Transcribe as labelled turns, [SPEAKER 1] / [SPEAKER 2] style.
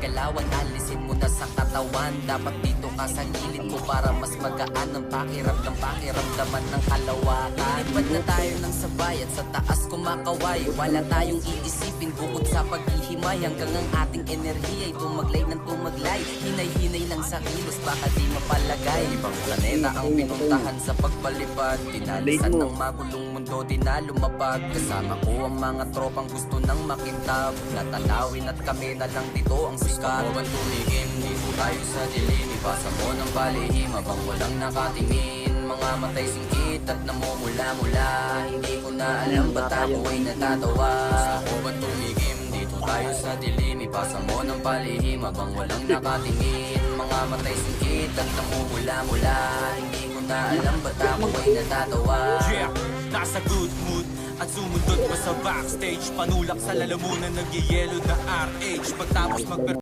[SPEAKER 1] galawan, alisin mo na sa katawan. Dapat dito ka sa gilid ko para mas magaan ang pakiramdam, pakiramdaman ng kalawakan. Lilipad na tayo ng sabay at sa taas kumakaway. Wala tayong iisipin bukod sa paghihimay, hanggang ang ating enerhiya ay tumaglay ng tumaglay. Hinay-hinay lang sa kilos, baka di mapalagay. Ibang planeta ang pinuntahan sa pagpalipad. Dinalisan ng magulong mundo, di na lumapag. Kasama ko ang mga tropang gusto nang makintab. Natanawin at kami na lang dito ang sikat. Gusto mo ba tumigim? Dito tayo sa dilim. Ibasa mo ng palihim habang walang nakatingin. Mga matay singkit at namumula-mula. Hindi ko na alam ba't ako ay natatawa. Gusto mo ba tumigim? Dito tayo sa dilim. Ibasa mo ng palihim habang walang nakatingin. Mga matay singkit at namumula-mula. Hindi ko na alam ba't ako ay natatawa.
[SPEAKER 2] Yeah, nasa good mood at sumundot pa sa backstage. Panulak sa lalamunan, nagyayelo na RH. Pagtapos